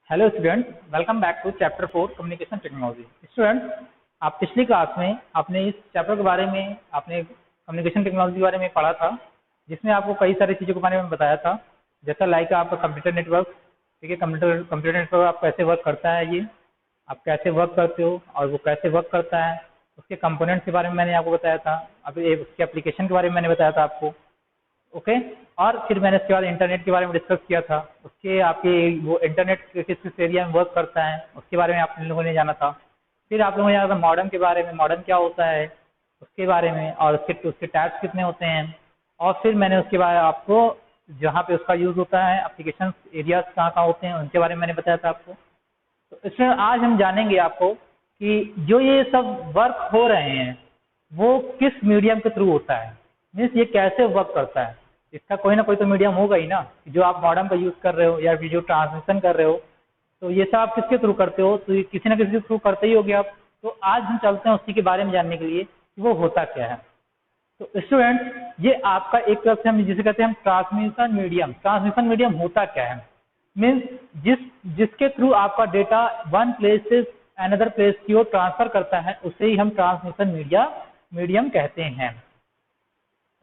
Hello student, welcome back to chapter 4 communication technology. Student, आप पिछली class में आपने इस चैप्टर के बारे में आपने कम्युनिकेशन टेक्नोलॉजी के बारे में पढ़ा था, जिसमें आपको कई सारी चीज़ों के बारे में बताया था। जैसा लाइक आपका कंप्यूटर नेटवर्क, ठीक है, कंप्यूटर नेटवर्क आप कैसे वर्क करता है, ये आप कैसे वर्क करते हो और वो कैसे वर्क करता है, उसके कंपोनेंट्स के बारे में मैंने आपको बताया था। अभी उसके एप्लीकेशन के बारे में मैंने बताया था आपको, ओके। और फिर मैंने उसके बाद इंटरनेट के बारे में डिस्कस किया था। उसके आपके वो इंटरनेट किस किस एरिया में वर्क करता है उसके बारे में आप लोगों ने जाना था। फिर आप लोगों ने जाना था मॉडेम के बारे में, मॉडेम क्या होता है उसके बारे में, और उसके टाइप्स कितने होते हैं। और फिर मैंने उसके बाद आपको जहाँ पे उसका यूज़ होता है, एप्लीकेशन एरियाज कहाँ कहाँ होते हैं उनके बारे में मैंने बताया था आपको। तो इसमें आज हम जानेंगे आपको कि जो ये सब वर्क हो रहे हैं वो किस मीडियम के थ्रू होता है, मीन्स ये कैसे वर्क करता है। इसका कोई ना कोई तो मीडियम होगा ही ना, जो आप मॉडेम का यूज़ कर रहे हो या फिर जो ट्रांसमिशन कर रहे हो, तो ये सब आप किसके थ्रू करते हो, तो ये किसी ना किसी के थ्रू करते ही होगे आप। तो आज हम चलते हैं उसी के बारे में जानने के लिए कि वो होता क्या है। तो स्टूडेंट, ये आपका एक तरफ से हम जिसे कहते हैं हम ट्रांसमिशन मीडियम होता क्या है, मीन्स जिसके थ्रू आपका डेटा वन प्लेस से अनदर प्लेस की ओर ट्रांसफर करता है, उसे ही हम ट्रांसमिशन मीडियम कहते हैं।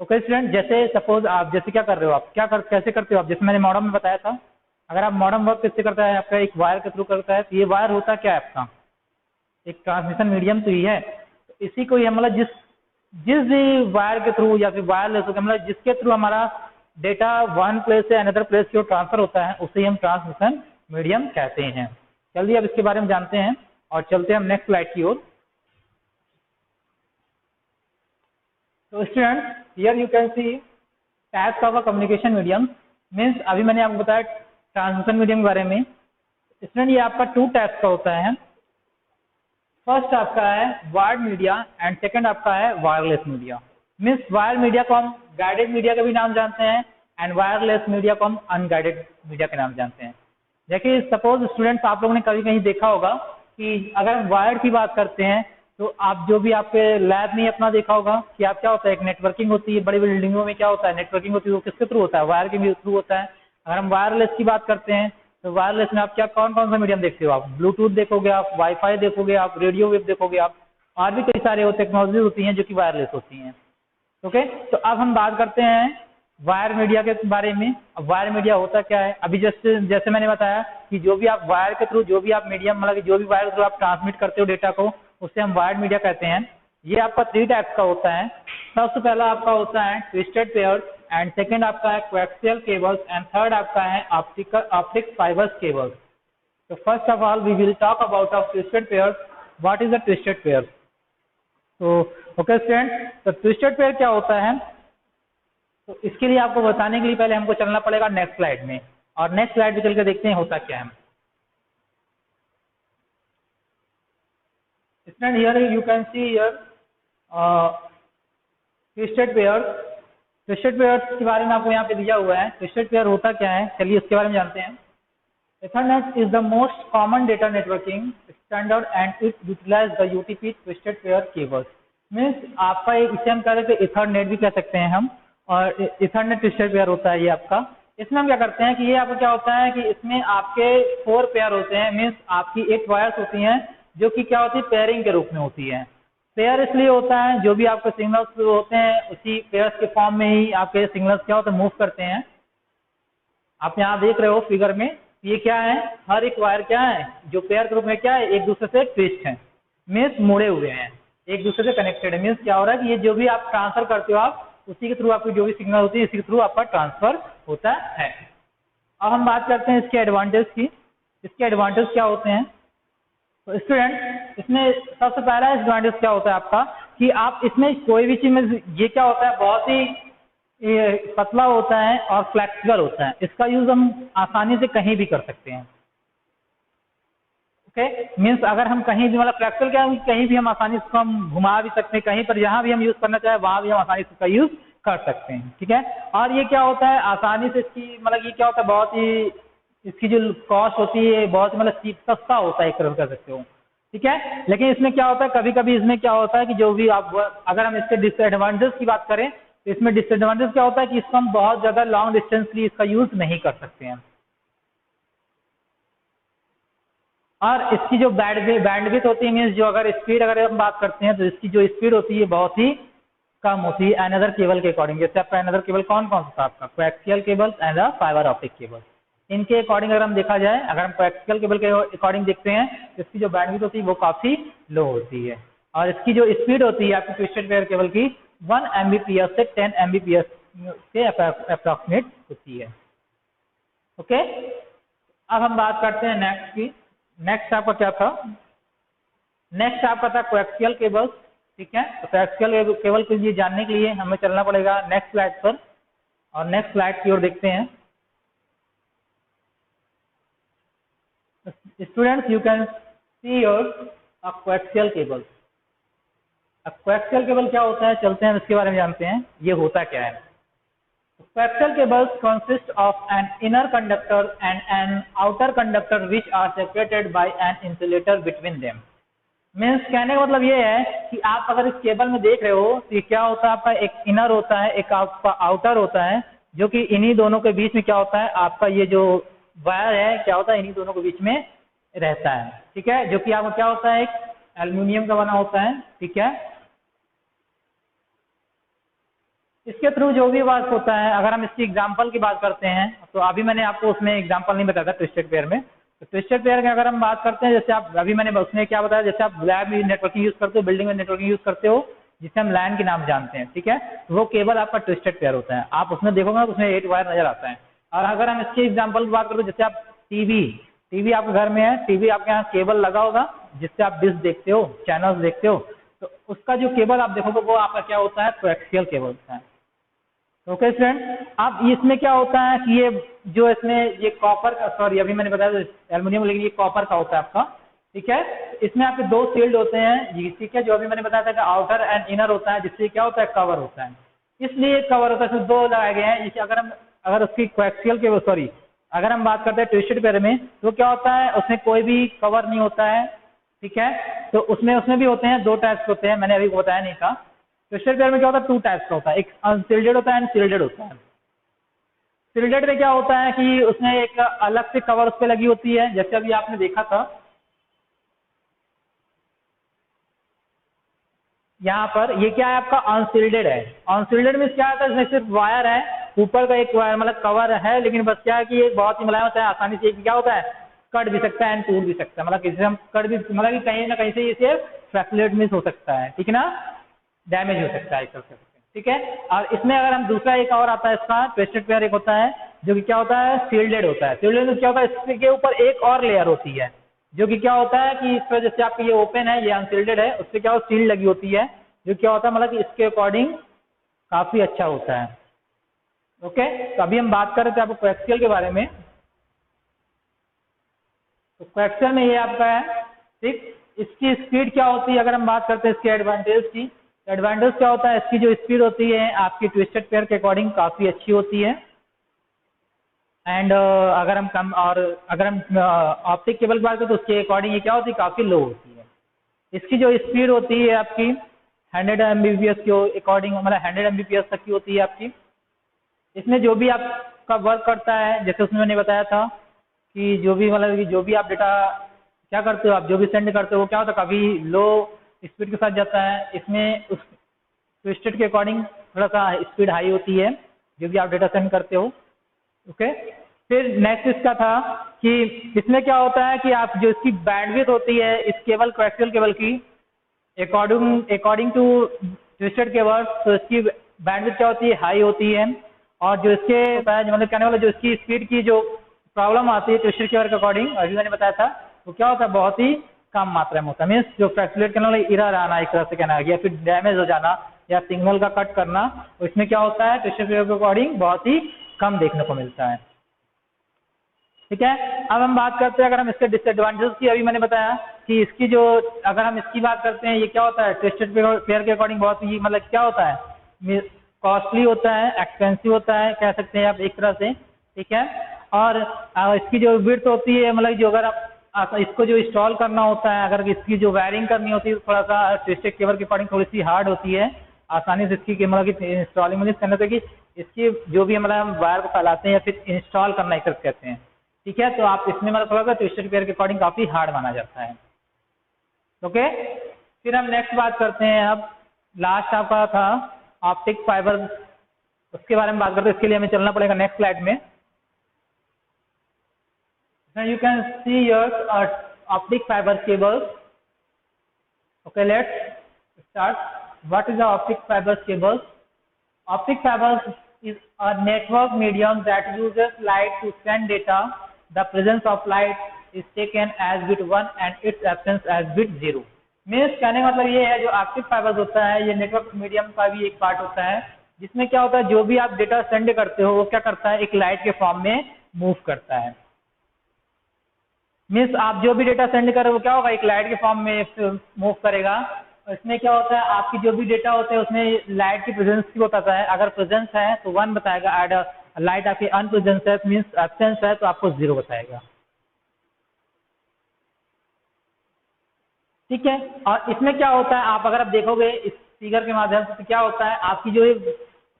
ओके स्टूडेंट, जैसे सपोज आप जैसे क्या कर रहे हो, आप कैसे करते हो आप, जैसे मैंने मॉडेम में बताया था। अगर आप मॉडेम वर्क किससे करता है, आपका एक वायर के थ्रू करता है, तो ये वायर होता क्या है आपका, एक ट्रांसमिशन मीडियम तो ही है। तो इसी को ही मतलब जिस जिस भी वायर के थ्रू या फिर वायरलेस मतलब जिसके थ्रू हमारा डेटा वन प्लेस से अनदर प्लेस की ओर ट्रांसफर होता है, उसे ही हम ट्रांसमिशन मीडियम कहते हैं। जल्दी अब इसके बारे में जानते हैं और चलते हैं हम नेक्स्ट स्लाइड की ओर। तो student, here you can see types of a communication medium, means अभी मैंने आपको बताया ट्रांसमिशन मीडियम के बारे में। स्टूडेंट, ये आपका टू टाइप्स का होता है। फर्स्ट आपका है वायर्ड मीडिया एंड सेकंड आपका है wireless media. Means wire media को हम गाइडेड मीडिया का भी नाम जानते हैं एंड वायरलेस मीडिया को हम अनगाइडेड मीडिया के नाम जानते हैं। देखिए सपोज स्टूडेंट्स, आप लोगों ने कभी कहीं देखा होगा कि अगर हम वायर्ड की बात करते हैं तो आप जो भी आपके लैब में अपना देखा होगा कि आप क्या होता है, एक नेटवर्किंग होती है बड़ी बड़ी बिल्डिंगों में, क्या होता है नेटवर्किंग होती है, वो किसके थ्रू होता है, वायर के थ्रू होता है। अगर हम वायरलेस की बात करते हैं तो वायरलेस में आप क्या कौन कौन सा मीडियम देखते हो, आप ब्लूटूथ देखोगे, आप वाईफाई देखोगे, आप रेडियो वेव देखोगे, आप और भी कई सारे वो टेक्नोलॉजी होती हैं जो कि वायरलेस होती हैं। ओके, तो अब हम बात करते हैं वायर मीडिया के बारे में। अब वायर मीडिया होता क्या है, अभी जैसे मैंने बताया कि जो भी आप वायर के थ्रू जो भी आप मीडियम मतलब जो भी वायर के थ्रू आप ट्रांसमिट करते हो डेटा को, उससे हम वायर्ड मीडिया कहते हैं। ये आपका थ्री टाइप्स का होता है। सबसे पहला आपका होता है ट्विस्टेड पेयर्स एंड सेकंड आपका है कोएक्सियल केबल्स एंड थर्ड आपका है ऑप्टिक फाइबर्स केबल्स। तो first of all we will talk about of twisted pairs. What is the twisted pair? तो ओके स्टूडेंट, तो ट्विस्टेड पेयर क्या होता है, तो इसके लिए आपको बताने के लिए पहले हमको चलना पड़ेगा नेक्स्ट स्लाइड में, और नेक्स्ट स्लाइड में चल के देखते हैं होता क्या है। Student, here you can see here twisted pairs. Twisted pairs के बारे में आपको यहाँ पे दिया हुआ है। ट्विस्टेड पेयर होता क्या है, चलिए उसके बारे में जानते हैं। Ethernet is the most common data networking standard and it utilizes the UTP twisted pair cables. Means आपका एक इसे हम कह रहे थे इथरनेट भी कह सकते हैं हम, और इथरनेट ट्विस्टेड पेयर होता है ये आपका। इसमें हम क्या करते हैं कि ये आपको क्या होता है कि इसमें आपके 4 पेयर होते हैं, मीन्स आपकी 8 वायर्स होती हैं जो कि क्या होती है पेयरिंग के रूप में होती है। पेयर इसलिए होता है जो भी आपके सिग्नल्स होते हैं उसी पेयर्स के फॉर्म में ही आपके सिग्नल्स क्या होते हैं मूव करते हैं। आप यहाँ देख रहे हो फिगर में, ये क्या है, हर एक वायर क्या है जो पेयर के रूप में क्या है एक दूसरे से ट्विस्ट है, मीन्स मुड़े हुए हैं, एक दूसरे से कनेक्टेड है। मीन्स क्या हो रहा है कि ये जो भी आप ट्रांसफर करते हो आप उसी के थ्रू आपकी जो भी सिग्नल होती है इसी के थ्रू आपका ट्रांसफर होता है। अब हम बात करते हैं इसके एडवांटेज की। इसके एडवांटेज क्या होते हैं, तो स्टूडेंट इसमें सबसे पहला एडवांटेज क्या होता है आपका कि आप इसमें कोई भी चीज में, ये क्या होता है बहुत ही ये पतला होता है और फ्लेक्सिबल होता है। इसका यूज हम आसानी से कहीं भी कर सकते हैं। ओके, मीन्स अगर हम कहीं भी मतलब फ्लेक्सिबल क्या है, कहीं भी हम आसानी से हम घुमा भी सकते हैं, कहीं पर जहां भी हम यूज करना चाहे वहां भी हम आसानी से इसका यूज कर सकते हैं। ठीक है, और ये क्या होता है आसानी से इसकी मतलब ये क्या होता है बहुत ही इसकी जो कॉस्ट होती है बहुत मतलब सस्ता होता है एक तरह कह सकते हो। ठीक है, लेकिन इसमें क्या होता है कभी कभी इसमें क्या होता है कि जो भी आप अगर हम इसके डिसएडवांटेज की बात करें तो इसमें डिसएडवांटेज क्या होता है कि इसको हम बहुत ज़्यादा लॉन्ग डिस्टेंस के लिए इसका यूज़ नहीं कर सकते हैं। और इसकी जो बैंडविड्थ होती है, मीन्स जो अगर स्पीड अगर हम बात करते हैं तो इसकी जो स्पीड होती है बहुत ही कम होती है अनदर केबल के अकॉर्डिंग। जैसे आपका अनदर केबल कौन कौन सा था आपका, coaxial cable and fibre optic cable. इनके अकॉर्डिंग अगर हम देखा जाए, अगर हम कोएक्सियल केबल के अकॉर्डिंग देखते हैं तो इसकी जो बैंडविड्थ होती है वो काफ़ी लो होती है, और इसकी जो स्पीड होती है आपकी ट्विस्टेड पेयर केबल की 1 Mbps से 10 Mbps के अप्रॉक्सीमेट होती है। ओके, अब हम बात करते हैं नेक्स्ट की। नेक्स्ट आपका क्या था, नेक्स्ट आपका था कोएक्सियल केबल। ठीक है, तो कोएक्सियल केबल के लिए जानने के लिए हमें चलना पड़ेगा नेक्स्ट स्लाइड पर, और नेक्स्ट स्लाइड की ओर देखते हैं। Students, you can see your coaxial cable. अब कोएक्सियल केबल क्या होता है, चलते हैं इसके बारे में जानते हैं ये होता क्या है। Coaxial cables consist of an inner conductor and an outer conductor which are separated by an insulator between them। Means कहने का मतलब ये है कि आप अगर इस केबल में देख रहे हो तो ये क्या होता है, आपका एक इनर होता है, एक आपका आउटर होता है, जो कि इन्हीं दोनों के बीच में क्या होता है, आपका ये जो वायर है क्या होता है, इन्हीं दोनों के बीच में रहता है। ठीक है, जो कि आपका क्या होता है, एक एल्यूमिनियम का बना होता है। ठीक है, इसके थ्रू जो भी बात होता है, अगर हम इसकी एग्जांपल की बात करते हैं तो अभी मैंने आपको उसमें एग्जांपल नहीं बताया था ट्विस्टेड पेयर में। तो ट्विस्टेड पेयर की अगर हम बात करते हैं, जैसे आप अभी मैंने उसमें क्या बताया, जैसे आप लैब में नेटवर्किंग यूज करते हो, बिल्डिंग में नेटवर्किंग यूज करते हो, जिसे हम लैन के नाम जानते हैं। ठीक है, तो वो केबल आपका ट्विस्टेड पेयर होता है। आप उसमें देखोगे तो उसमें 8 वायर नजर आता है। और अगर हम इसकी एग्जाम्पल की बात करें, जैसे आप टीवी आपके घर में है, टीवी आपके यहाँ केबल लगा होगा जिससे आप डिश देखते हो, चैनल्स देखते हो, तो उसका जो केबल आप देखोगे वो आपका क्या होता है, कोएक्सियल केबल होता है। ओके फ्रेंड, अब इसमें क्या होता है कि ये जो इसमें ये कॉपर का, सॉरी अभी मैंने बताया एल्युमिनियम, लेकिन ये कॉपर का होता है आपका। ठीक है, इसमें आपके 2 शील्ड होते हैं। ठीक है, जो अभी मैंने बताया था कि आउटर एंड इनर होता है, जिससे क्या होता है, कवर होता है। इसलिए कवर होता है, इसमें 2 लगाए गए हैं। जैसे अगर उसकी कोएक्सियल के सॉरी अगर हम बात करते हैं ट्विस्टेड पेयर में, तो क्या होता है, उसमें कोई भी कवर नहीं होता है। ठीक है, तो उसमें भी होते हैं 2 टाइप्स होते हैं, मैंने अभी बताया नहीं था। ट्विस्टेड पेयर में क्या होता है, 2 टाइप्स का होता है, एक अनशील्डेड होता है एंड शील्डेड होता है। शील्डेड में क्या होता है कि उसमें एक अलग से कवर उस पर लगी होती है, जैसे अभी आपने देखा था यहाँ पर, ये क्या है आपका अनशील्डेड है। अनशील्डेड में क्या होता है, इसमें सिर्फ वायर है, ऊपर का एक वायर मतलब कवर है, लेकिन बस क्या है कि ये बहुत ही मुलायम होता है, आसानी से क्या होता है, कट भी सकता है एंड टूट भी सकता है। मतलब किसी हम कट भी, मतलब कि कहीं ना कहीं से इसे फ्रैक्चुलेट मिस हो सकता है। ठीक है ना, डैमेज हो सकता है इस तरह से। ठीक है, और इसमें अगर हम दूसरा एक और आता है इसका ट्विस्टेड पेयर, एक होता है जो कि क्या होता है, शील्डेड होता है। शील्डेड में क्या होता है, इसके ऊपर एक और लेयर होती है, जो कि क्या होता है कि इस पर जैसे आपका ये ओपन है, ये अनशील्डेड है, उस पर क्या होता है, शील्ड लगी होती है, जो क्या होता है, मतलब कि इसके अकॉर्डिंग काफी अच्छा होता है। ओके, तो अभी हम बात कर रहे थे आपको कोएक्सियल के बारे में। तो कोएक्सियल में ये आपका है। ठीक, इसकी स्पीड क्या होती है, अगर हम बात करते हैं इसके एडवांटेज की, एडवांटेज क्या होता है, इसकी जो स्पीड होती है आपकी ट्विस्टेड पेयर के अकॉर्डिंग काफी अच्छी होती है। एंड अगर हम ऑप्टिक केबल की बात करें तो उसके अकॉर्डिंग ये क्या होती है, काफी लो होती है। इसकी जो स्पीड होती है आपकी 100 Mbps के अकॉर्डिंग, मतलब 100 Mbps तक की होती है आपकी। इसमें जो भी आपका वर्क करता है, जैसे उसमें मैंने बताया था कि जो भी मतलब कि जो भी आप डेटा क्या करते हो, आप जो भी सेंड करते हो वो क्या होता है, कभी लो स्पीड के साथ जाता है। इसमें उस ट्विस्टेड के अकॉर्डिंग थोड़ा सा स्पीड हाई होती है जो भी आप डेटा सेंड करते हो। ओके, फिर नेक्स्ट इसका था कि इसमें क्या होता है कि आप जो इसकी बैंडविड्थ होती है इस केबल कोएक्सियल केबल की, अकॉर्डिंग टू ट्विस्टेड केबल, तो इसकी बैंडविड्थ क्या होती है, हाई होती है। और जो इसके मतलब कहने वाला जो इसकी स्पीड की जो प्रॉब्लम आती है ट्विस्टेड केबल के अकॉर्डिंग, अभी मैंने बताया था, वो क्या होता है, बहुत ही कम मात्रा में होता है। मीन्स जो फ्रैक्चुलेट करने वाला इरर आना, एक तरह से कहना, या फिर डैमेज हो जाना या सिग्नल का कट करना, तो इसमें क्या होता है, ट्विस्टेड केबल के अकॉर्डिंग बहुत ही कम देखने को मिलता है। ठीक है, अब हम बात करते हैं अगर हम इसके डिसएडवांटेज की, अभी मैंने बताया कि इसकी जो अगर हम इसकी बात करते हैं, ये क्या होता है, ट्विस्टेड पेयर के अकॉर्डिंग बहुत ही मतलब क्या होता है, कॉस्टली होता है, एक्सपेंसिव होता है, कह सकते हैं आप एक तरह से। ठीक है, और इसकी जो विड्थ होती है, मतलब जो अगर आप इसको जो इंस्टॉल करना होता है, अगर इसकी जो वायरिंग करनी होती है, तो थोड़ा सा ट्विस्टेड केबल के अकॉर्डिंग थोड़ी सी हार्ड होती है। आसानी से इसकी मतलब कि इंस्टॉलिंग मतलब करने से कि इसकी जो भी मतलब हम वायर को फैलाते हैं या फिर इंस्टॉल करना एक तरह कहते हैं, ठीक है, तो आप इसमें मतलब थोड़ा सा ट्विस्टेड पेयर के अकॉर्डिंग काफ़ी हार्ड माना जाता है। ओके, फिर हम नेक्स्ट बात करते हैं। अब लास्ट आपका था ऑप्टिक फाइबर, उसके बारे में बात करते हैं। इसके लिए हमें चलना पड़ेगा नेक्स्ट स्लाइड में। You can see your optic fibre cables. Okay, let's start. What is the optic fiber cables? Optic fibers is a network medium that uses light to send data. The presence of light is taken as bit 1 and its absence as bit 0. Means कहने का मतलब ये है, जो optic fibres होता है ये network medium का भी एक पार्ट होता है, जिसमें क्या होता है जो भी आप डेटा सेंड करते हो वो क्या करता है, एक लाइट के फॉर्म में मूव करता है। मीन्स आप जो भी डेटा सेंड कर रहे हो वो क्या होगा, एक लाइट के फॉर्म में मूव करेगा। इसमें क्या होता है, आपकी जो भी डेटा होते हैं उसमें लाइट की प्रेजेंस की बताता है। अगर प्रेजेंस है तो 1 बताएगा, एड लाइट आपकी अनप्रेजेंस है मीन्स एब्सेंस है तो आपको 0 बताएगा। ठीक है, और इसमें क्या होता है, आप अगर आप देखोगे इस फिगर के माध्यम से, तो क्या होता है आपकी जो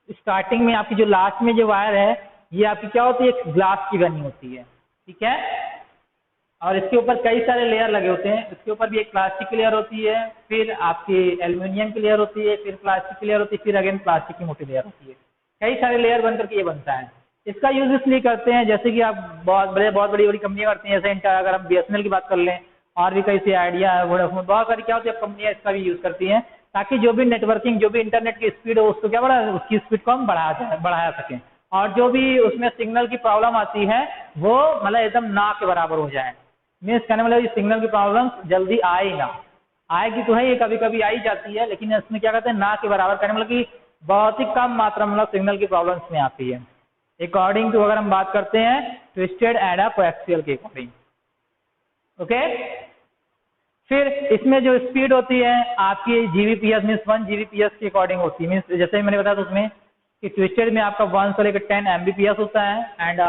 स्टार्टिंग में आपकी जो लास्ट में जो वायर है ये आपकी क्या होती है, एक ग्लास की बनी होती है। ठीक है, और इसके ऊपर कई सारे लेयर लगे होते हैं। इसके ऊपर भी एक प्लास्टिक की लेयर होती है, फिर आपकी एल्यूमिनियम की लेयर होती है, फिर प्लास्टिक की लेयर होती है, फिर अगेन प्लास्टिक की मोटी लेयर होती है। कई सारे लेयर बन करके ये बनता है। इसका यूज इसलिए करते हैं, जैसे कि आप बहुत बड़ी बड़ी कंपनियां करती हैं, जैसे इंटर, अगर हम BSNL की बात कर लें, और भी कई से आइडिया, वोडाफोन, बहुत सारी क्या होती है कंपनियां इसका भी यूज करती हैं, ताकि जो भी नेटवर्किंग, जो भी इंटरनेट की स्पीड हो उसको क्या उसकी स्पीड को हम बढ़ा सकें, और जो भी उसमें सिग्नल की प्रॉब्लम आती है वो मतलब एकदम ना के बराबर हो जाए। मीन्स कहने मतलब सिग्नल की प्रॉब्लम जल्दी आए ही ना, आएगी तो है ये कभी कभी आई जाती है, लेकिन इसमें क्या कहते हैं ना के बराबर, कहने मतलब कि बहुत ही कम मात्रा में सिग्नल की प्रॉब्लम्स में आती है। अकॉर्डिंग टू अगर हम बात करते हैं ट्विस्टेड एंड कोएक्सियल के अकॉर्डिंग। ओके, फिर इसमें जो स्पीड होती है आपकी GBps मीन्स 1 GBps के अकॉर्डिंग होती है। मीन्स जैसे मैंने बताया था उसमें कि ट्विस्टेड में आपका 1 से लेकर 10 Mbps होता है, एंड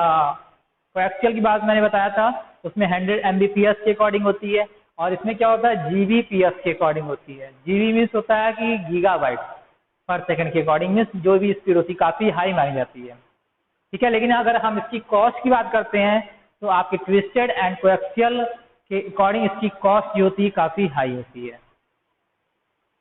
कोएक्सियल की बात मैंने बताया था उसमें 100 Mbps के अकॉर्डिंग होती है, और इसमें क्या होता है GBps के अकॉर्डिंग होती है। GB मीन्स होता है कि गीगाबाइट पर सेकंड के अकॉर्डिंग, मीन्स जो भी स्पीड होती है काफ़ी हाई मानी जाती है। ठीक है, लेकिन अगर हम इसकी कॉस्ट की बात करते हैं तो आपके ट्विस्टेड एंड कोएक्सियल के अकॉर्डिंग इसकी कॉस्ट जो होती है काफ़ी हाई होती है।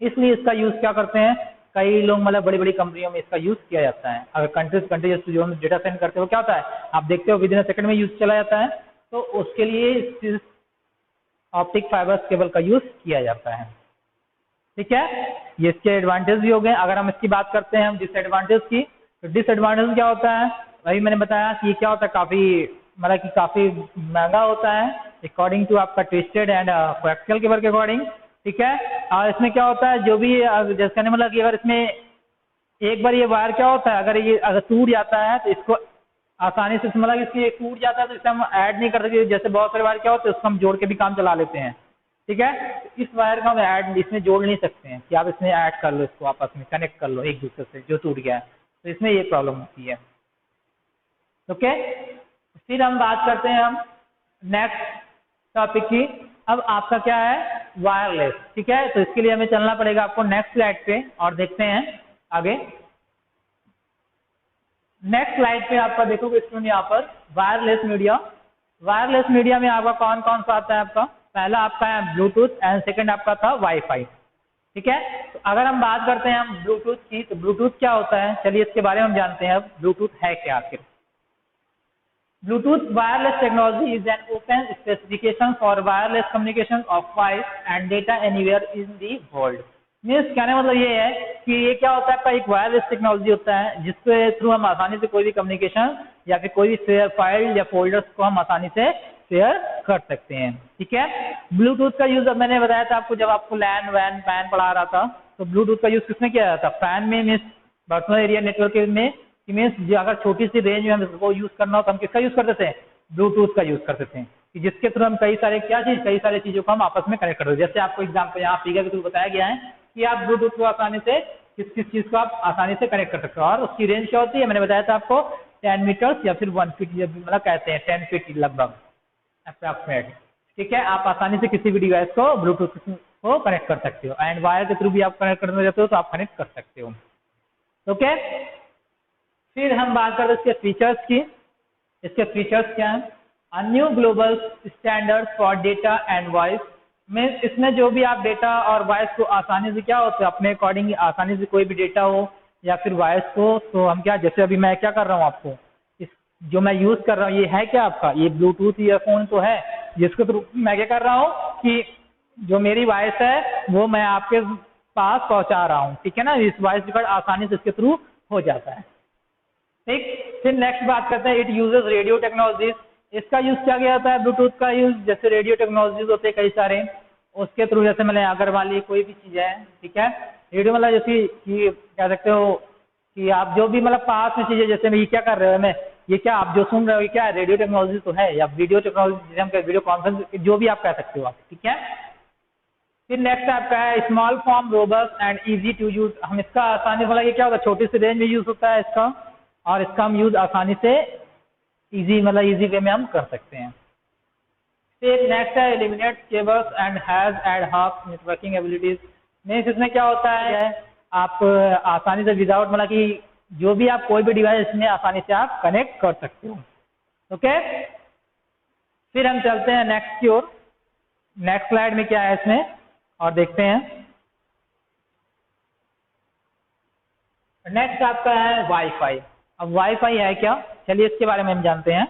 इसलिए इसका यूज़ क्या करते हैं, कई लोग मतलब बड़ी बड़ी कंपनियों में इसका यूज़ किया जाता है। अगर कंट्रीज जो हम डेटा सेंड करते हो क्या होता है, आप देखते हो विदिन सेकंड में यूज़ चला जाता है, तो उसके लिए ऑप्टिक फाइबर केबल का यूज़ किया जाता है। ठीक है, ये इसके एडवांटेज भी हो गए। अगर हम इसकी बात करते हैं हम डिसएडवांटेज की, तो डिसएडवांटेज क्या होता है, वही मैंने बताया कि ये क्या होता है, काफ़ी मतलब कि काफ़ी महंगा होता है अकॉर्डिंग टू आपका ट्विस्टेड एंड कोएक्सियल केबल के अकॉर्डिंग। ठीक है, और इसमें क्या होता है जो भी जैसे मतलब कि अगर इसमें एक बार ये वायर क्या होता है, अगर टूट जाता है तो इसको आसानी से मतलब इसकी टूट जाता है तो इसे हम ऐड नहीं कर सकते। जैसे बहुत सारे वायर क्या होते हैं उसको हम जोड़ के भी काम चला लेते हैं। ठीक है, इस वायर को हम ऐड इसमें जोड़ नहीं सकते हैं कि आप इसमें ऐड कर लो, इसको आपस में कनेक्ट कर लो एक दूसरे से जो टूट गया है, तो इसमें ये प्रॉब्लम होती है। ओके, फिर हम बात करते हैं हम नेक्स्ट टॉपिक की। अब आपका क्या है, वायरलेस। ठीक है, तो इसके लिए हमें चलना पड़ेगा आपको नेक्स्ट स्लाइड पे और देखते हैं आगे। नेक्स्ट स्लाइड पे आपका देखोगे स्टूडेंट यहाँ पर वायरलेस मीडिया। वायरलेस मीडिया में आपका कौन कौन सा आता है, आपका पहला आपका है ब्लूटूथ एंड सेकंड आपका था वाईफाई। ठीक है, तो अगर हम बात करते हैं हम ब्लूटूथ की, तो ब्लूटूथ क्या होता है, चलिए इसके बारे में हम जानते हैं। अब ब्लूटूथ है क्या आखिर। Bluetooth wireless technology is an open specification for wireless communication of voice and data anywhere in the world। Means कहने मतलब ये है कि ये क्या होता है, आपका एक वायरलेस टेक्नोलॉजी होता है जिसके थ्रू हम आसानी से कोई भी कम्युनिकेशन या फिर कोई भी शेयर फाइल या फोल्डर्स को हम आसानी से शेयर कर सकते हैं। ठीक है, ब्लूटूथ का यूज अब मैंने बताया था आपको, जब आपको लैन वैन पैन पढ़ा रहा था, तो ब्लूटूथ का यूज किसमें किया जाता था, पैन में, मीन्स पर्सनल एरिया नेटवर्क में। मीन्स जो अगर छोटी सी रेंज में हम इसको यूज करना हो तो हम किसका यूज करते थे, ब्लूटूथ का यूज करते थे, कि जिसके थ्रू हम कई सारी चीजों को हम आपस में कनेक्ट करते थे। जैसे आपको एग्जाम्पल यहाँ फिगर के थ्रू बताया गया है कि आप ब्लूटूथ को आसानी से किस चीज को आप आसानी से कनेक्ट कर सकते हो, और उसकी रेंज क्या होती है, मैंने बताया था आपको 10 मीटर्स या फिर 1 फीट, मतलब कहते हैं 10 फीट लगभग अप्रॉक्सीमेट। ठीक है, आप आसानी से किसी भी डिवाइस को ब्लूटूथ को कनेक्ट कर सकते हो, एंड वायर के थ्रू भी आप कनेक्ट करना चाहते हो तो आप कनेक्ट कर सकते हो। ओके, फिर हम बात करते हैं इसके फीचर्स की। इसके फीचर्स क्या हैं, a new global standard for data and voice. Means इसमें जो भी आप डेटा और वॉइस को आसानी से क्या होता है अपने अकॉर्डिंग आसानी से कोई भी डेटा हो या फिर वॉइस को, तो हम क्या, जैसे अभी मैं क्या कर रहा हूँ आपको, इस जो मैं यूज़ कर रहा हूँ ये है क्या आपका, ये ब्लूटूथ ईयरफोन तो है, जिसके थ्रू मैं क्या कर रहा हूँ कि जो मेरी वॉइस है वो मैं आपके पास पहुँचा रहा हूँ, ठीक है ना। इस वॉइस रिकॉर्ड आसानी से इसके थ्रू हो जाता है, ठीक। फिर नेक्स्ट बात करते हैं, इट यूजेस रेडियो टेक्नोलॉजीज। इसका यूज क्या किया जाता है, ब्लूटूथ का यूज, जैसे रेडियो टेक्नोलॉजीज होते हैं कई सारे, उसके थ्रू जैसे मैंने अगर वाली कोई भी चीज़ है, ठीक है। रेडियो मतलब जैसे कि कह सकते हो कि आप जो भी मतलब पास में चीज़ें, जैसे मैं ये क्या कर रहे हो, मैं ये क्या आप जो सुन रहे हो ये क्या है, रेडियो टेक्नोलॉजी तो है, या वीडियो टेक्नोलॉजी जिसे हम वीडियो कॉन्फ्रेंस जो भी आप कह सकते हो आप, ठीक है। फिर नेक्स्ट आपका है small form robust and easy to use. हम इसका आसानी वाला ये क्या होता है, छोटी सी रेंज में यूज होता है इसका, और इसका हम यूज आसानी से इजी मतलब इजी वे में हम कर सकते हैं। फिर नेक्स्ट है eliminate cables and has ad hoc networking abilities. Means इसमें क्या होता है, आप आसानी से विदाउट मतलब कि जो भी आप कोई भी डिवाइस इसमें आसानी से आप कनेक्ट कर सकते हो, ओके। फिर हम चलते हैं नेक्स्ट की ओर। नेक्स्ट स्लाइड में क्या है इसमें और देखते हैं। नेक्स्ट आपका है वाईफाई। अब वाईफाई है क्या, चलिए इसके बारे में हम जानते हैं।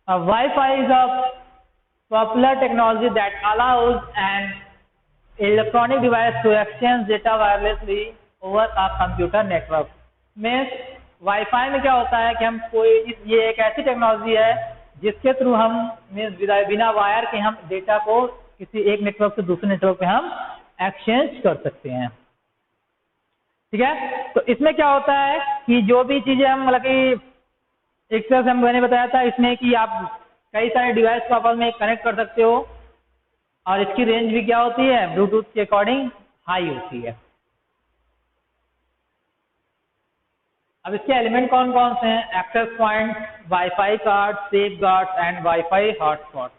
Wifi is a popular technology that allows an electronic device to exchange data wirelessly over a computer network. Means wifi में क्या होता है कि हम ये एक ऐसी टेक्नोलॉजी है जिसके थ्रू हम मीन्स बिना वायर के हम डेटा को किसी एक नेटवर्क से दूसरे नेटवर्क पे हम एक्सचेंज कर सकते हैं, ठीक है। तो इसमें क्या होता है कि जो भी चीजें हम मतलब कि एक तरह से मैंने बताया था इसमें कि आप कई सारे डिवाइस को आपस में कनेक्ट कर सकते हो, और इसकी रेंज भी क्या होती है ब्लूटूथ के अकॉर्डिंग हाई होती है। अब इसके एलिमेंट कौन कौन से हैं, access point, wifi card, safeguard and wifi hotspot.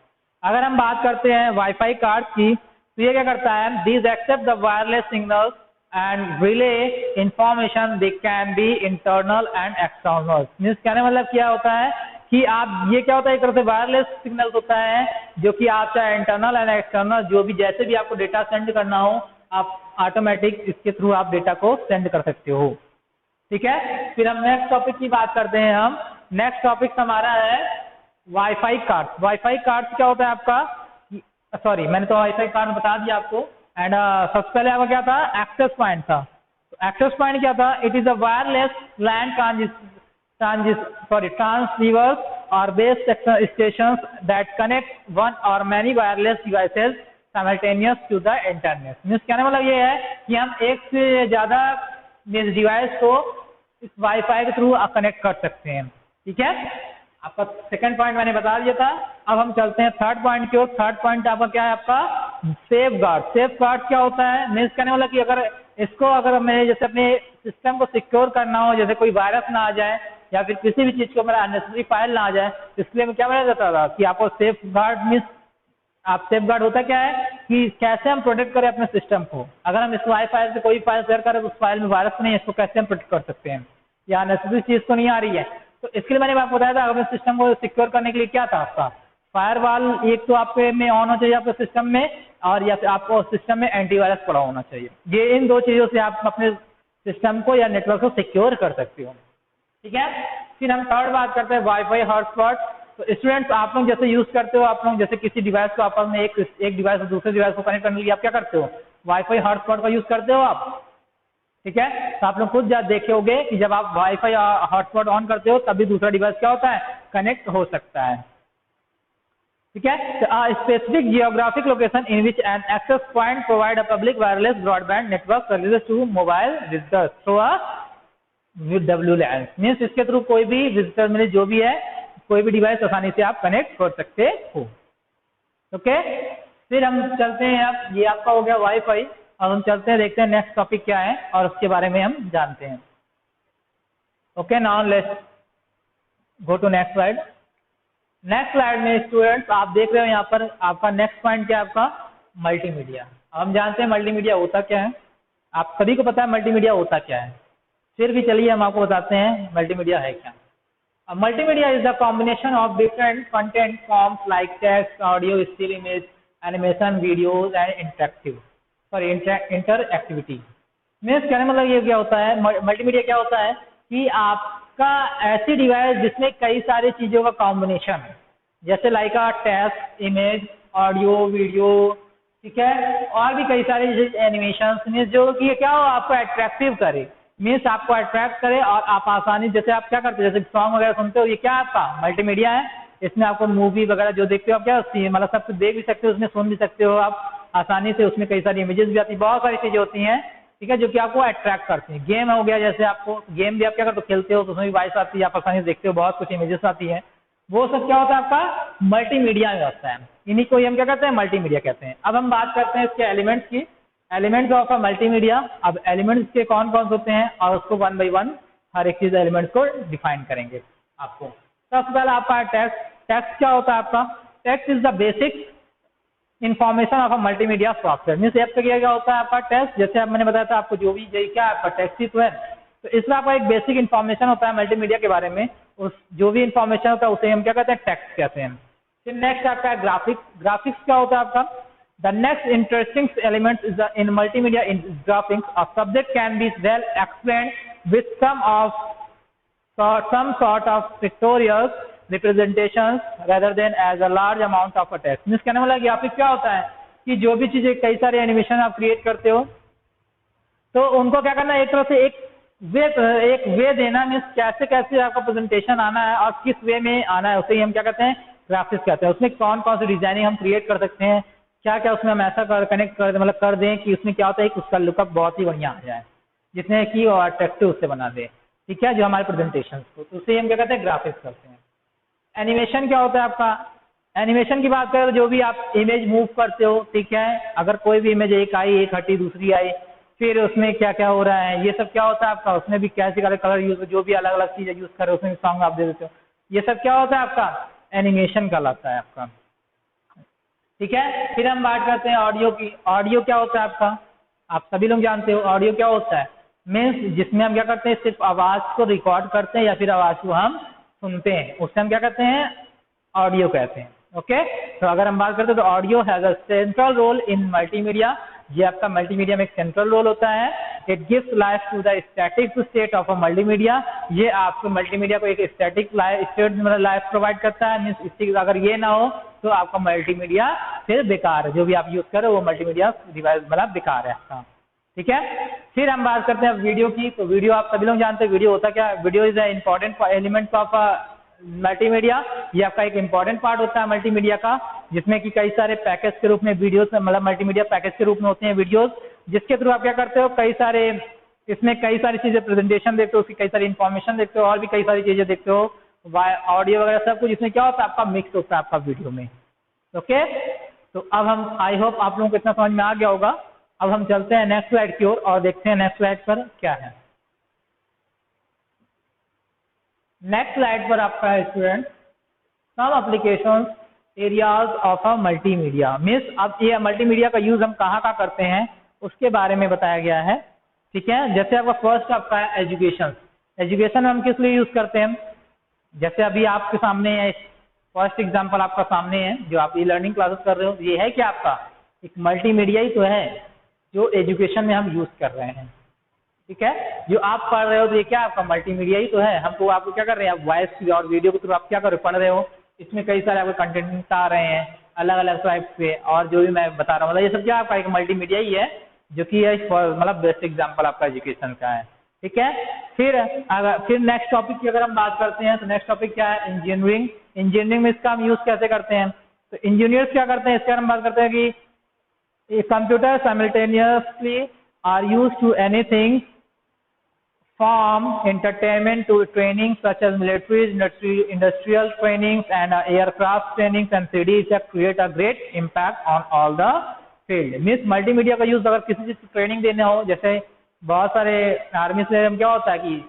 अगर हम बात करते हैं वाईफाई कार्ड की, तो ये क्या करता है, these accept the wireless signals and relay information, they can be internal and external. Means कहने मतलब क्या होता है कि आप ये क्या होता है, एक तरह से वायरलेस सिग्नल्स होता है जो कि आप चाहे इंटरनल एंड एक्सटर्नल जो भी जैसे भी आपको डेटा सेंड करना हो आप ऑटोमेटिक इसके थ्रू आप डेटा को सेंड कर सकते हो, ठीक है। फिर हम नेक्स्ट टॉपिक की बात करते हैं। हम नेक्स्ट टॉपिक हमारा है वाईफाई कार्ड। वाईफाई कार्ड क्या होता है आपका, सॉरी मैंने तो वाईफाई कार्ड बता दिया आपको। एंड सबसे पहले आपका क्या था, एक्सेस पॉइंट था। तो एक्सेस पॉइंट क्या था, it is a wireless land transceivers or base stations that connect one or many wireless devices simultaneous to the internet। Means कहने मतलब ये है कि हम एक से ज्यादा डिवाइस को इस वाईफाई के थ्रू कनेक्ट कर सकते हैं, ठीक है। आपका सेकंड पॉइंट मैंने बता दिया था। अब हम चलते हैं थर्ड पॉइंट की ओर। थर्ड पॉइंट आपका क्या है, आपका सेफ गार्ड। सेफ गार्ड क्या होता है, मीन्स कहने वाला कि अगर मैं जैसे अपने सिस्टम को सिक्योर करना हो, जैसे कोई वायरस ना आ जाए या फिर किसी भी चीज को मेरा अननेसेसरी फाइल ना आ जाए, इसलिए मैं क्या बनाया जाता था कि आपको सेफ गार्ड मीन्स आप सेफ गार्ड होता क्या है कि कैसे हम प्रोटेक्ट करें अपने सिस्टम को। अगर हम इस वाईफाई से कोई फाइल शेयर करें उस फाइल में वायरस नहीं है, इसको कैसे हम प्रोटेक्ट कर सकते हैं, या अननेसेसरी चीज तो नहीं आ रही है। तो इसके लिए मैंने आपको बताया था अपने सिस्टम को सिक्योर करने के लिए क्या था आपका फायरवॉल, एक तो आपके में ऑन होना चाहिए आपके सिस्टम में, और या फिर आपको सिस्टम में एंटीवायरस पड़ा होना चाहिए। ये इन दो चीजों से आप अपने सिस्टम को या नेटवर्क को सिक्योर कर सकते हो, ठीक है। फिर हम थर्ड बात करते हैं वाईफाई हॉटस्पॉट। तो स्टूडेंट्स आप लोग जैसे यूज करते हो, आप लोग जैसे किसी डिवाइस को आपस में एक डिवाइस से दूसरे डिवाइस को कनेक्ट करने के लिए आप क्या करते हो, वाईफाई हॉटस्पॉट का यूज करते हो आप, ठीक है। तो आप लोग खुद देखे होंगे कि जब आप वाईफाई हॉटस्पॉट ऑन करते हो तभी दूसरा डिवाइस क्या होता है, कनेक्ट हो सकता है, ठीक है। Specific geographic location in which an access point provide a public wireless broadband network services to mobile visitors through a WLAN। Means इसके थ्रू कोई भी विजिटर में जो भी है कोई भी डिवाइस आसानी से आप कनेक्ट कर सकते हो, ओके। फिर हम चलते हैं, अब ये आपका हो गया वाईफाई। अब हम चलते हैं, देखते हैं नेक्स्ट टॉपिक क्या है और उसके बारे में हम जानते हैं, okay. Now let's go to next slide. Next slide में स्टूडेंट्स आप देख रहे हो यहाँ पर आपका नेक्स्ट पॉइंट क्या है, आपका मल्टीमीडिया। हम जानते हैं मल्टीमीडिया होता क्या है, आप सभी को पता है मल्टीमीडिया होता क्या है, फिर भी चलिए हम आपको बताते हैं मल्टीमीडिया है क्या। Multimedia is the combination of different content forms like text, audio, still image, animation, videos and interactivity. Means कहने मतलब ये क्या होता है, मल्टीमीडिया क्या होता है कि आपका ऐसी डिवाइस जिसमें कई सारी चीज़ों का कॉम्बिनेशन है, जैसे like text, image, audio, video, ठीक है, और भी कई सारे एनिमेशन मीन्स जो कि क्या हो आपको अट्रैक्टिव करे, मीन्स आपको अट्रैक्ट करे और आप आसानी, जैसे आप क्या करते हो जैसे सॉन्ग वगैरह सुनते हो, ये क्या आपका मल्टीमीडिया है। इसमें आपको मूवी वगैरह जो देखते हो आप क्या मतलब सब कुछ देख भी सकते हो, उसमें सुन भी सकते हो आप आसानी से, उसमें कई सारी इमेजेस भी आती है, बहुत सारी चीज़ें होती हैं, ठीक है, जो कि आपको अट्रैक्ट करती हैं। गेम हो गया, जैसे आपको गेम भी आप क्या करते हो खेलते हो तो उसमें भी वॉइस आती है, आप आसानी से देखते हो, बहुत कुछ इमेजेस आती है, वो सब क्या होता है आपका मल्टीमीडिया में होता है। इन्हीं को हम क्या कहते हैं मल्टीमीडिया कहते हैं। अब हम बात करते हैं इसके एलिमेंट्स की, एलिमेंट्स ऑफ अ मल्टीमीडिया। अब एलिमेंट्स के कौन कौन से होते हैं और उसको वन बाई वन हर एक चीज एलिमेंट्स को डिफाइन करेंगे आपको। सबसे पहले आपका टेक्स्ट। टेक्स्ट क्या होता है आपका, text is the basic information of a multimedia software. Means app क्या होता है आपका टेक्स्ट, जैसे अब मैंने बताया था आपको जो भी क्या आपका टेक्स्ट ही तो है, तो इसमें आपका एक बेसिक इन्फॉर्मेशन होता है मल्टीमीडिया के बारे में, उस जो भी इन्फॉर्मेशन होता है उसे हम क्या कहते हैं टेक्स्ट कहते हैं। फिर नेक्स्ट आपका है ग्राफिक्स। ग्राफिक्स क्या होता है आपका, the next interesting element is in multimedia in graphics. A subject can be well explained with some sort of pictorial representations rather than as a large amount of a text। Means कहने वाला graphic क्या होता है कि जो भी चीजें कई सारे एनिमेशन आप क्रिएट करते हो तो उनको क्या करना है, एक तरह से एक वे देना, मीन्स कैसे कैसे आपका प्रेजेंटेशन आना है और किस वे में आना है, उसे ही हम क्या कहते हैं ग्राफिक्स कहते हैं। उसमें कौन कौन सी डिजाइनिंग हम क्रिएट कर सकते हैं, क्या क्या उसमें हम ऐसा कनेक्ट कर मतलब कर दें कि उसमें क्या होता है कि उसका लुकअप बहुत ही बढ़िया आ जाए, जिसने कि और अट्रैक्टिव उससे बना दे, ठीक है, जो हमारे प्रेजेंटेशन को, तो उसे हम क्या कहते हैं ग्राफिक्स करते हैं। एनिमेशन क्या होता है आपका, एनिमेशन की बात करें तो जो भी आप इमेज मूव करते हो, ठीक है, अगर कोई भी इमेज एक आई, एक हटी, दूसरी आई, फिर उसमें क्या क्या हो रहा है, ये सब क्या होता है आपका, उसमें भी कैसे कलर यूज, जो भी अलग अलग चीजें यूज कर रहे हो उसमें सॉन्ग आप दे देते हो, ये सब क्या होता है आपका एनिमेशन कहलाता है आपका, ठीक है। फिर हम बात करते हैं ऑडियो की। ऑडियो क्या होता है आपका, आप सभी लोग जानते हो ऑडियो क्या होता है, मीन्स जिसमें हम क्या करते हैं सिर्फ आवाज को रिकॉर्ड करते हैं या फिर आवाज को हम सुनते हैं, उससे हम क्या कहते हैं ऑडियो कहते हैं। ओके, तो अगर हम बात करते हैं तो audio has a central role in multimedia. ये आपका मल्टीमीडिया में एक सेंट्रल रोल होता है। It gives life to the static state of a multimedia. ये आपको मल्टीमीडिया को एक स्टैटिक स्टेट मतलब लाइफ प्रोवाइड करता है। मीन्स इसकी अगर ये ना हो तो आपका मल्टीमीडिया फिर बेकार है, जो भी आप यूज करो वो मल्टीमीडिया डिवाइस मतलब बेकार है आपका, ठीक है। फिर हम बात करते हैं वीडियो की। तो वीडियो आप सभी लोग जानते हैं वीडियो होता क्या है, video is a important element of multimedia. ये आपका एक इम्पोर्टेंट पार्ट होता है मल्टीमीडिया का, जिसमें कि कई सारे पैकेज के रूप में वीडियोस मतलब मल्टीमीडिया पैकेज के रूप में होते हैं वीडियोस, जिसके थ्रू आप क्या करते हो कई सारे इसमें कई सारी चीजें प्रेजेंटेशन देखते हो, उसकी कई सारी इन्फॉर्मेशन देखते हो और भी कई सारी चीजें देखते हो, ऑडियो वगैरह सब कुछ इसमें क्या होता है आपका मिक्स होता है आपका वीडियो में। ओके, तो अब हम आई होप आप लोगों को इतना समझ में आ गया होगा। अब हम चलते हैं नेक्स्ट स्लाइड की ओर और देखते हैं नेक्स्ट स्लाइड पर क्या है। नेक्स्ट स्लाइड पर आपका है student some applications areas of a multimedia. Means अब ये मल्टीमीडिया का यूज हम कहाँ करते हैं उसके बारे में बताया गया है, ठीक है। जैसे आपका फर्स्ट आपका है एजुकेशन। एजुकेशन हम किस लिए यूज करते हैं, जैसे अभी आपके सामने है फर्स्ट एग्जाम्पल आपका सामने है, जो आप ई लर्निंग क्लासेस कर रहे हो, ये है क्या आपका एक मल्टीमीडिया ही तो है जो एजुकेशन में हम यूज कर रहे हैं, ठीक है। जो आप पढ़ रहे हो तो ये क्या आपका मल्टीमीडिया ही तो है। हमको आपको क्या कर रहे हैं, आप वॉइस और वीडियो के थ्रू आप क्या कर रहे हो पढ़ रहे हो, इसमें कई सारे आपके कंटेंट आ रहे हैं अलग अलग टाइप के, और जो भी मैं बता रहा हूँ मतलब ये सब क्या आपका एक मल्टीमीडिया ही है, जो कि मतलब बेस्ट एग्जाम्पल आपका एजुकेशन का है, ठीक है। फिर नेक्स्ट टॉपिक की अगर हम बात करते हैं तो नेक्स्ट टॉपिक क्या है इंजीनियरिंग। इंजीनियरिंग में इसका हम यूज कैसे करते हैं, तो इंजीनियर्स क्या करते हैं इसके बारे में बात करते हैं कि computer simultaneously are use to anything from entertainment to training such as military, industrial trainings and aircraft trainings and 3D effects create a great impact on all the field। Means multimedia का use अगर किसी चीज की training देने हो, जैसे बहुत सारे आर्मी से क्या होता है कि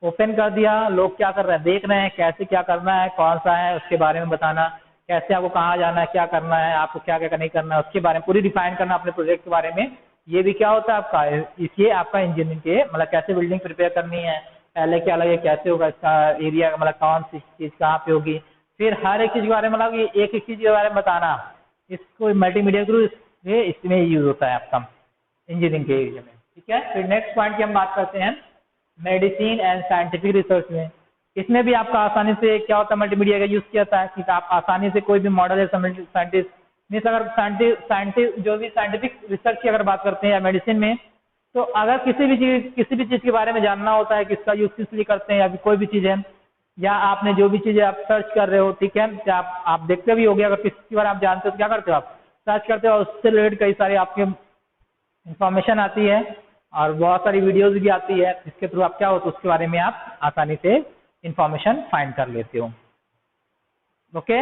ओपन कर दिया, लोग क्या कर रहे हैं देख रहे हैं, कैसे क्या करना है कौन सा है उसके बारे में बताना, कैसे आपको कहाँ जाना है क्या करना है आपको क्या क्या नहीं करना है उसके बारे में पूरी डिफाइन करना अपने प्रोजेक्ट के बारे में। ये भी क्या होता है आपका इसलिए आपका इंजीनियरिंग के मतलब कैसे बिल्डिंग प्रिपेयर करनी है, पहले क्या लगे, कैसे होगा, इसका एरिया मतलब कौन सी चीज़ कहाँ पे होगी, फिर हर एक चीज़ के बारे में मतलब ये एक एक चीज़ के बारे में बताना, इसको मल्टीमीडिया के थ्रू इसमें यूज होता है आपका इंजीनियरिंग के एरिया में। ठीक है, फिर नेक्स्ट पॉइंट की हम बात करते हैं मेडिसिन एंड साइंटिफिक रिसर्च में। इसमें भी आपका आसानी से क्या होता है, मल्टीमीडिया का यूज़ किया जाता है कि आप आसानी से कोई भी मॉडल या साइंटिस्ट मीन्स अगर साइंटिस्ट जो भी साइंटिफिक रिसर्च की अगर बात करते हैं या मेडिसिन में, तो अगर किसी भी चीज़ के बारे में जानना होता है, किसका यूज़ किस लिए करते हैं या कोई भी चीज़ है, या आपने जो भी चीज़ें आप सर्च कर रहे हो, ठीक है, क्या आप देखते भी होगे, अगर किसी बारे आप जानते हो तो क्या करते हो, आप सर्च करते हो और उससे रिलेटेड कई सारे आपके इंफॉर्मेशन आती है और बहुत सारी वीडियोज भी आती है, जिसके थ्रू आप क्या हो तो उसके बारे में आप आसानी से इंफॉर्मेशन फाइंड कर लेते हो। ओके,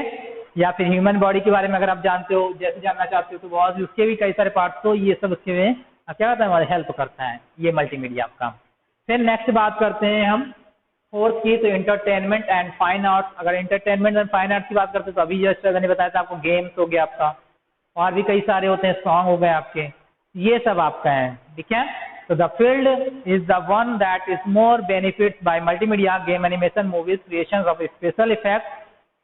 या फिर ह्यूमन बॉडी के बारे में अगर आप जानते हो, जैसे जानना चाहते हो, तो बहुत उसके भी कई सारे पार्ट्स, तो ये सब उसके में क्या होता है, हमारी हेल्प करता है ये मल्टीमीडिया आपका। फिर नेक्स्ट बात करते हैं हम फोर्थ की, तो एंटरटेनमेंट एंड फाइन आर्ट्स। अगर एंटरटेनमेंट एंड फाइन आर्ट्स की बात करते हैं तो अभी जस्ट मैंने बताया था आपको, गेम्स हो गया आपका, और भी कई सारे होते हैं, सॉन्ग हो गए आपके, ये सब आपका है। ठीक है, तो the field is the one that is more benefits by multimedia, game, animation, movies, creation of special effect,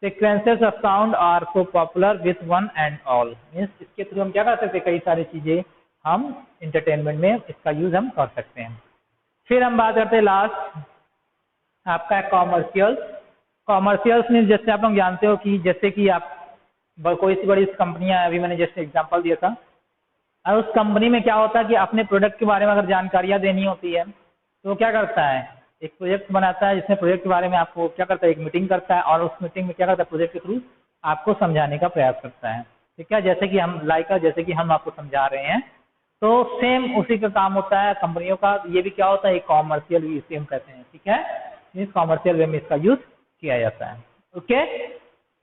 sequences of sound are so popular with one and all. Means इसके थ्रू हम क्या कर सकते हैं, कई सारी चीजें हम एंटरटेनमेंट में इसका यूज हम कर सकते हैं। फिर हम बात करते हैं लास्ट आपका कॉमर्शियल्स। कॉमर्शियल्स मीन्स जैसे आप लोग जानते हो कि जैसे कि आप कोई सी बड़ी कंपनियां, अभी मैंने जैसे एग्जांपल दिया था, और उस कंपनी में क्या होता है कि अपने प्रोडक्ट के बारे में अगर जानकारियां देनी होती है तो वो क्या करता है, एक प्रोजेक्ट बनाता है, जिसमें प्रोजेक्ट के बारे में आपको क्या करता है, एक मीटिंग करता है, और उस मीटिंग में क्या करता है, प्रोजेक्ट के थ्रू आपको समझाने का प्रयास करता है। ठीक है, जैसे कि हम जैसे कि हम आपको समझा रहे हैं, तो सेम उसी का काम होता है कंपनियों का। ये भी क्या होता है, एक कॉमर्शियल यूज सेम कहते हैं। ठीक है, इस कॉमर्शियल वे में इसका यूज किया जाता है। ओके,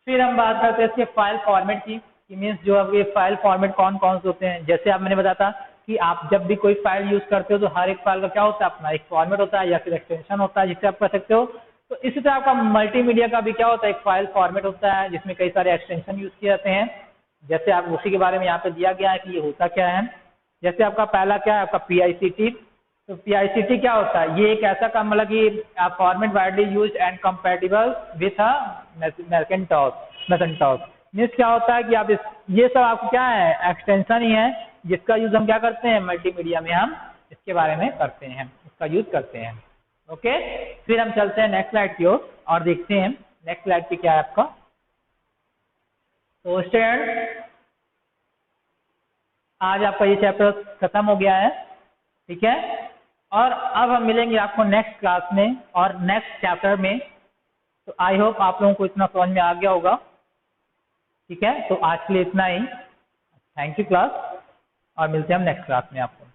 फिर हम बात करते हैं इसके फाइल फॉर्मेट की, मीन्स जो अब ये फाइल फॉर्मेट कौन कौन से होते हैं। जैसे आप मैंने बताया था कि आप जब भी कोई फाइल यूज करते हो तो हर एक फाइल का क्या होता है, अपना एक फॉर्मेट होता है या फिर एक्सटेंशन होता है जिससे आप कर सकते हो। तो इसी तरह आपका मल्टीमीडिया का भी क्या होता है, एक फाइल फॉर्मेट होता है जिसमें कई सारे एक्सटेंशन यूज किए जाते हैं। जैसे आप उसी के बारे में यहाँ पे दिया गया है कि ये होता क्या है। जैसे आपका पहला क्या है, आपका PICT। तो PICT क्या होता है, ये एक ऐसा काम मतलब कि format widely use and compatible with Macintosh. Means क्या होता है कि आप ये सब आपको क्या है, एक्सटेंशन ही है जिसका यूज हम क्या करते हैं, मल्टीमीडिया में हम इसके बारे में करते हैं, इसका यूज करते हैं। ओके, फिर हम चलते हैं नेक्स्ट स्लाइड की ओर और देखते हैं नेक्स्ट स्लाइड पे क्या है आपका। तो स्टूडेंट, आज आपका ये चैप्टर खत्म हो गया है। ठीक है, और अब हम मिलेंगे आपको नेक्स्ट क्लास में और नेक्स्ट चैप्टर में। तो आई होप आप लोगों को इतना समझ में आ गया होगा। ठीक है, तो आज के लिए इतना ही। थैंक यू क्लास, और मिलते हैं हम नेक्स्ट क्लास में आपको।